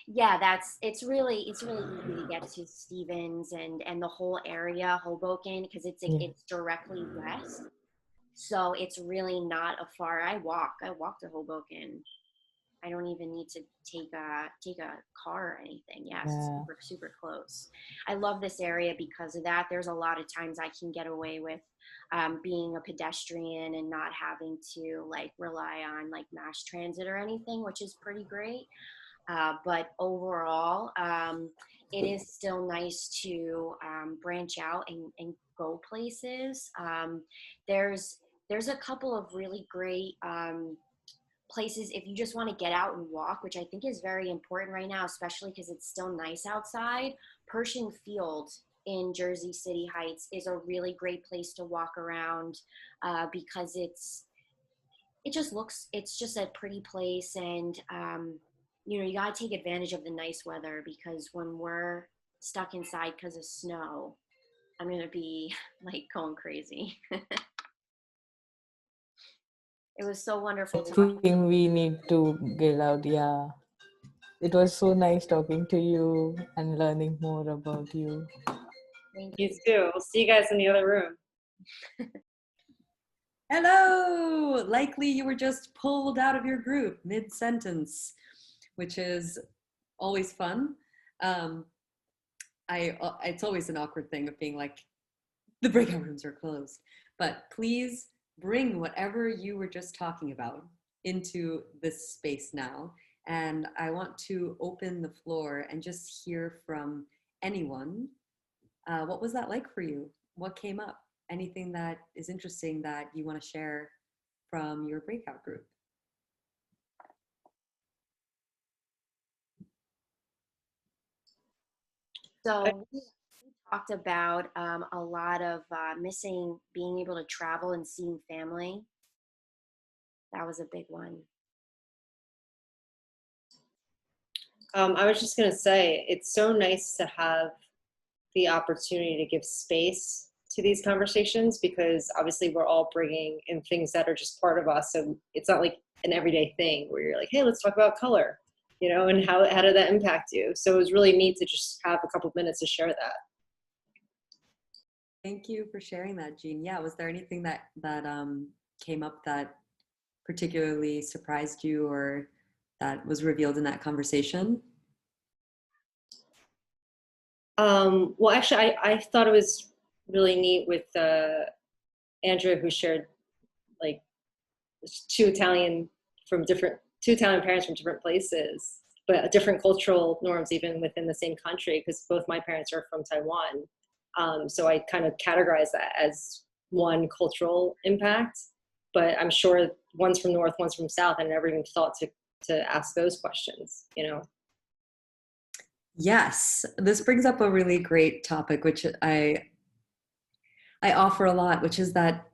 Yeah, it's really easy to get to Stevens and the whole area, Hoboken, because it's directly west. So it's really not a far. I walk to Hoboken. I don't even need to take a car or anything. Yes, it's super close. I love this area because of that. There's a lot of times I can get away with being a pedestrian and not having to like rely on like mass transit or anything, which is pretty great. But overall, it is still nice to branch out and go places. There's a couple of really great places if you just want to get out and walk, which I think is very important right now, especially because it's still nice outside. Pershing Field in Jersey City Heights is a really great place to walk around because it's just a pretty place, and you got to take advantage of the nice weather, because when we're stuck inside because of snow, I'm gonna be like going crazy. It was so wonderful I talking. think we need to get out. Yeah. It was so nice talking to you and learning more about you. Thank You you. too. We'll see you guys in the other room. Hello! Likely you were just pulled out of your group mid-sentence, which is always fun. It's always an awkward thing of being like, the breakout rooms are closed. But please bring whatever you were just talking about into this space now. And I want to open the floor and just hear from anyone. What was that like for you? What came up? Anything that is interesting that you want to share from your breakout group? So we talked about a lot of missing being able to travel and seeing family. That was a big one. I was just going to say, it's so nice to have the opportunity to give space to these conversations, because obviously we're all bringing in things that are just part of us. So it's not like an everyday thing where you're like, hey, let's talk about color, and how did that impact you? So it was really neat to just have a couple of minutes to share that. Thank you for sharing that, Jean. Yeah, was there anything that came up that particularly surprised you or that was revealed in that conversation? Well, actually, I thought it was really neat with Andrea, who shared like two Italian parents from different places, but different cultural norms even within the same country, because both my parents are from Taiwan. So I kind of categorize that as one cultural impact, but I'm sure one's from North, one's from South. I never even thought to ask those questions, Yes, this brings up a really great topic, which I offer a lot, which is that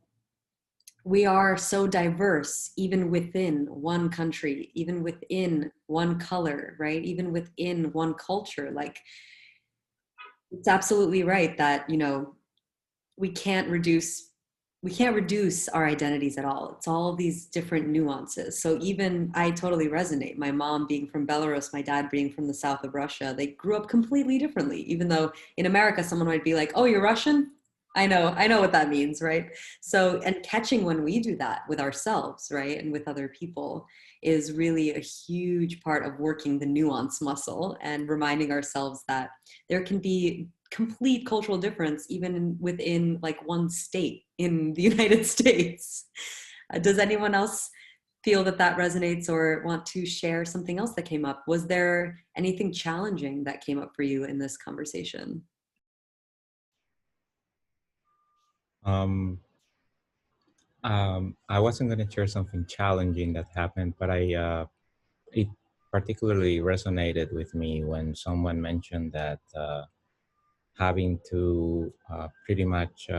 we are so diverse, even within one country, even within one color, right? Even within one culture. Like, it's absolutely right that, we can't reduce our identities at all. It's all these different nuances. So even I totally resonate. My mom being from Belarus, my dad being from the south of Russia, they grew up completely differently. Even though in America, someone might be like, oh, you're Russian? I know what that means, right? So, and catching when we do that with ourselves, right? And with other people is really a huge part of working the nuance muscle and reminding ourselves that there can be complete cultural difference even within like one state in the United States. Does anyone else feel that resonates or want to share something else that came up? Was there anything challenging that came up for you in this conversation? I wasn't going to share something challenging that happened, but it particularly resonated with me when someone mentioned that having to pretty much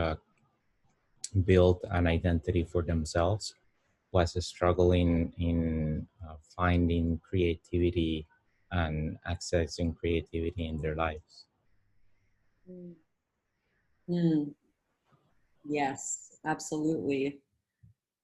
build an identity for themselves was struggling in finding creativity and accessing creativity in their lives. Mm. Yes, absolutely.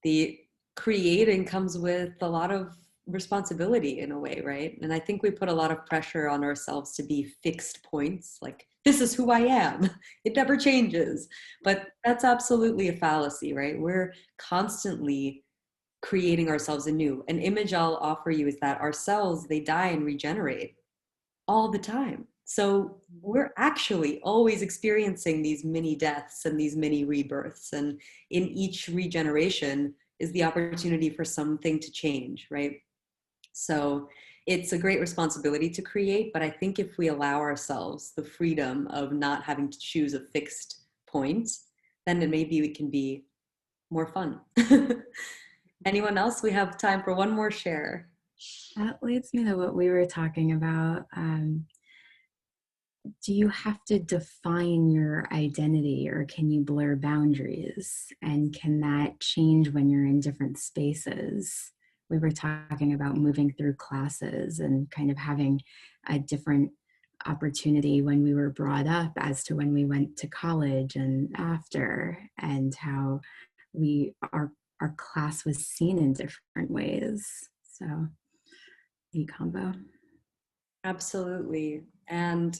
The creating comes with a lot of responsibility in a way, right? And I think we put a lot of pressure on ourselves to be fixed points, like, this is who I am. It never changes. But that's absolutely a fallacy, right? We're constantly creating ourselves anew. An image I'll offer you is that our cells, they die and regenerate all the time. So we're actually always experiencing these mini deaths and these mini rebirths. And in each regeneration is the opportunity for something to change, right? So it's a great responsibility to create, but I think if we allow ourselves the freedom of not having to choose a fixed point, then maybe it can be more fun. Anyone else? We have time for one more share. That leads me to what we were talking about. Do you have to define your identity, or can you blur boundaries? And can that change when you're in different spaces? We were talking about moving through classes and kind of having a different opportunity when we were brought up as to when we went to college and after, and how our class was seen in different ways. So, the combo. Absolutely. And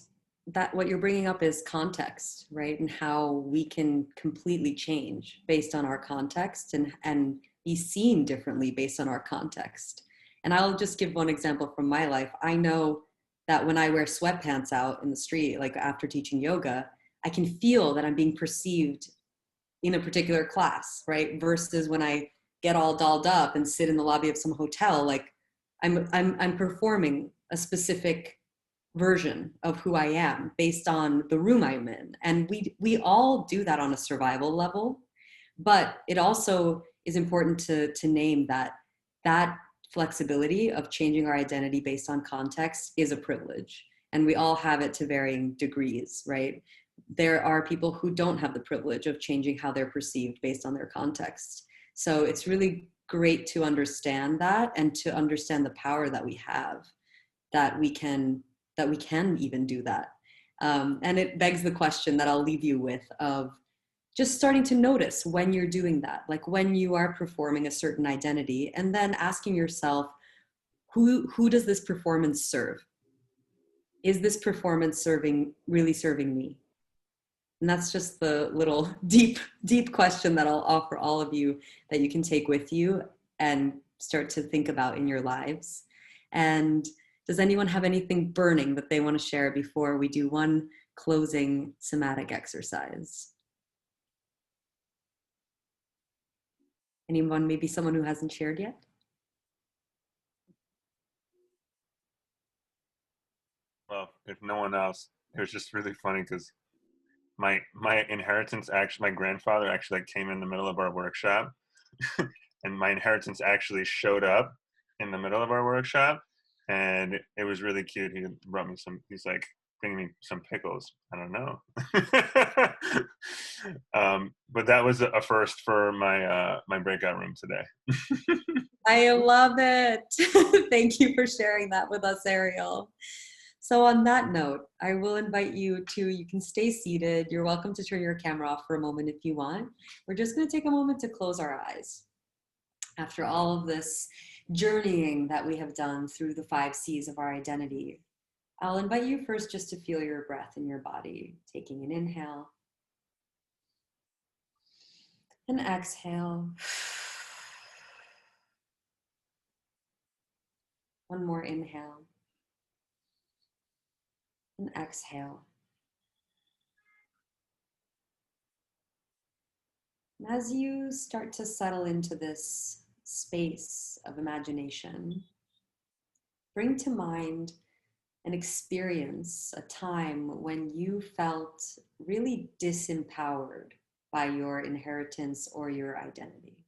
that what you're bringing up is context, right? And how we can completely change based on our context and be seen differently based on our context. And I'll just give one example from my life. I know that when I wear sweatpants out in the street, like after teaching yoga, I can feel that I'm being perceived in a particular class, right? Versus when I get all dolled up and sit in the lobby of some hotel, like I'm performing a specific version of who I am based on the room I'm in. And we all do that on a survival level, but it also is important to name that flexibility of changing our identity based on context is a privilege. And we all have it to varying degrees, right? There are people who don't have the privilege of changing how they're perceived based on their context. So it's really great to understand that and to understand the power that we have, that we can even do that. And it begs the question that I'll leave you with of just starting to notice when you're doing that, like when you are performing a certain identity, and then asking yourself, who does this performance serve? Is this performance really serving me? And that's just the little deep question that I'll offer all of you that you can take with you and start to think about in your lives. And does anyone have anything burning that they want to share before we do one closing somatic exercise? Anyone, maybe someone who hasn't shared yet? Well, if no one else, it was just really funny because my inheritance, actually, my grandfather actually like came in the middle of our workshop, and my inheritance actually showed up in the middle of our workshop, and it was really cute. He brought me some. He's like bringing me some pickles. I don't know. But that was a first for my breakout room today. I love it. Thank you for sharing that with us, Ariel. So on that note, I will invite you can stay seated. You're welcome to turn your camera off for a moment if you want. We're just going to take a moment to close our eyes. After all of this journeying that we have done through the 5 C's of our identity, I'll invite you first just to feel your breath in your body, taking an inhale, an exhale. One more inhale. And exhale. And as you start to settle into this space of imagination, bring to mind an experience, a time when you felt really disempowered by your inheritance or your identity.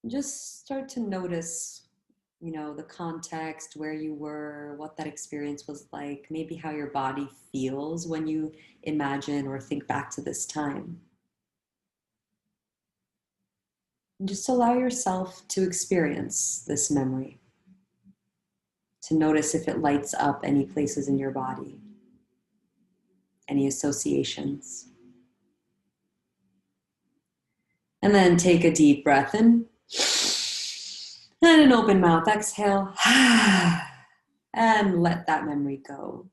And just start to notice, the context, where you were, what that experience was like, maybe how your body feels when you imagine or think back to this time. And just allow yourself to experience this memory, to notice if it lights up any places in your body, any associations. And then take a deep breath in. And an open mouth exhale. And let that memory go.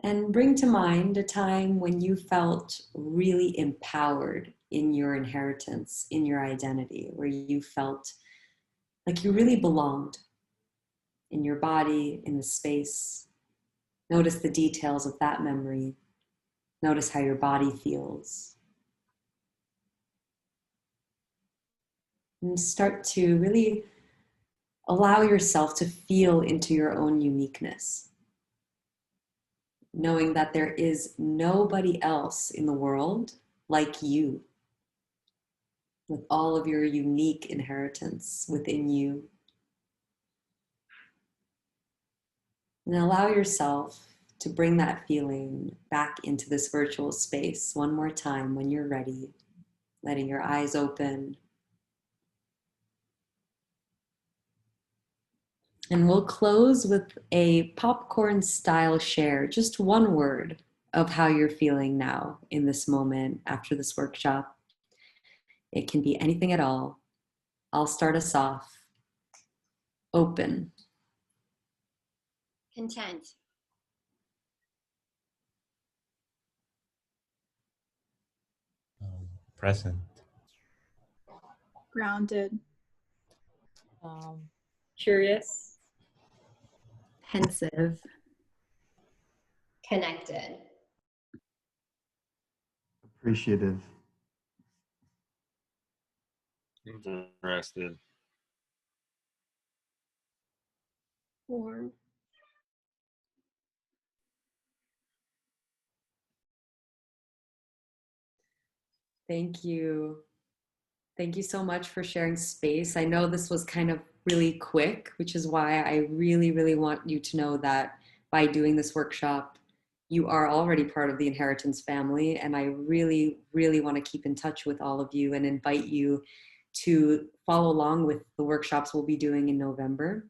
And bring to mind a time when you felt really empowered in your inheritance, in your identity, where you felt like you really belonged in your body, in the space. Notice the details of that memory. Notice how your body feels. And start to really allow yourself to feel into your own uniqueness, knowing that there is nobody else in the world like you, with all of your unique inheritance within you. And allow yourself to bring that feeling back into this virtual space one more time when you're ready, letting your eyes open. And we'll close with a popcorn style share, just one word of how you're feeling now in this moment after this workshop. It can be anything at all. I'll start us off. Open. Content. Present. Grounded. Curious. Pensive. Connected. Appreciative. Interested. Warm. Thank you. Thank you so much for sharing space. I know this was kind of really quick, which is why I really, really want you to know that by doing this workshop, you are already part of the Inheritance family. And I really, really want to keep in touch with all of you and invite you to follow along with the workshops we'll be doing in November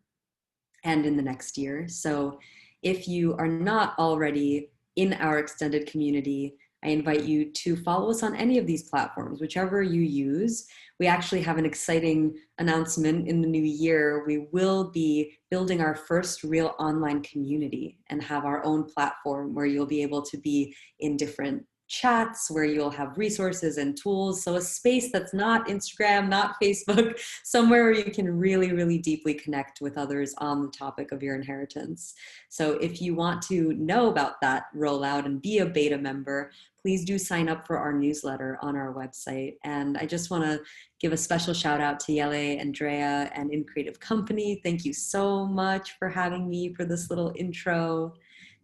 and in the next year. So if you are not already in our extended community, I invite you to follow us on any of these platforms, whichever you use. We actually have an exciting announcement in the new year. We will be building our first real online community and have our own platform where you'll be able to be in different chats, where you'll have resources and tools. So a space that's not Instagram, not Facebook, somewhere where you can really, really deeply connect with others on the topic of your inheritance. So if you want to know about that rollout and be a beta member, please do sign up for our newsletter on our website. And I just want to give a special shout out to Yele, Andrea, and In Creative Company. Thank you so much for having me for this little intro.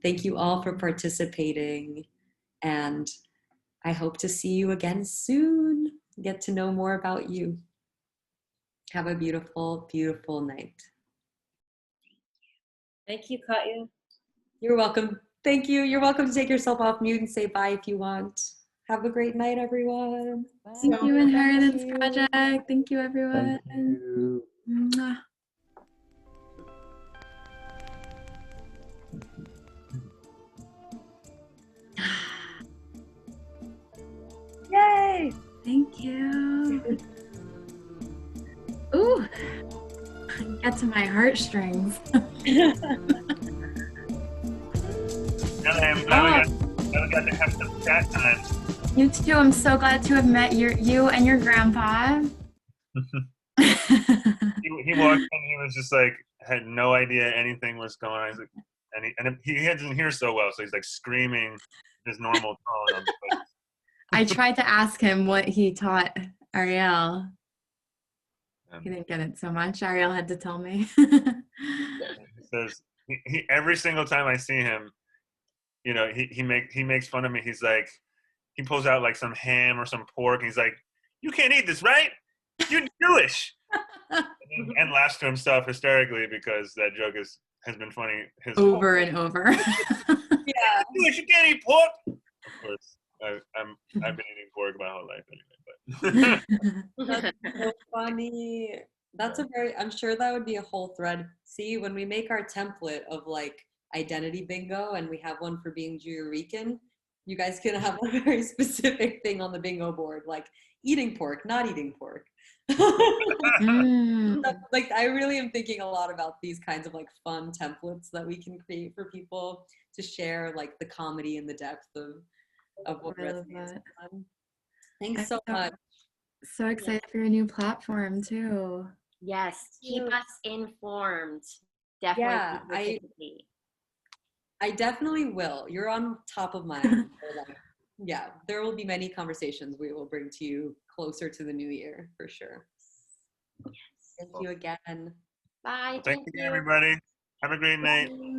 Thank you all for participating. And I hope to see you again soon. Get to know more about you. Have a beautiful, beautiful night. Thank you, Katya. You're welcome. Thank you. You're welcome to take yourself off mute and say bye if you want. Have a great night, everyone. Thank you, Inheritance Project. Thank you, everyone. Thank you. Mwah. Yay! Thank you. Ooh, got to my heartstrings. I'm glad we got to have some chat time. You too. I'm so glad to have met you and your grandpa. He walked in, he was just like, had no idea anything was going on. He's like, and he doesn't hear so well, so he's like screaming his normal tone. I'm just like, I tried to ask him what he taught Ariel. He didn't get it so much. Ariel had to tell me. he says he every single time I see him, you know, he makes fun of me. He's like, he pulls out like some ham or some pork, and he's like, "You can't eat this, right? You're Jewish," and laughs to himself hysterically because that joke has been funny over and over. Yeah. Jewish, you can't eat pork. Of course, I've been eating pork my whole life anyway. But That's so funny. I'm sure that would be a whole thread. See, when we make our template of like identity bingo and we have one for being Juyorican, you guys can have a very specific thing on the bingo board, like eating pork, not eating pork. Like, I really am thinking a lot about these kinds of like fun templates that we can create for people to share, like the comedy and the depth of what resonates with them. Thanks so much. So excited for your new platform too. Yes, keep us informed. Definitely. I definitely will. You're on top of mind. Yeah, there will be many conversations we will bring to you closer to the new year for sure. Thank you again. Bye. Thanks Thank again, you. everybody. Have a great night. Bye.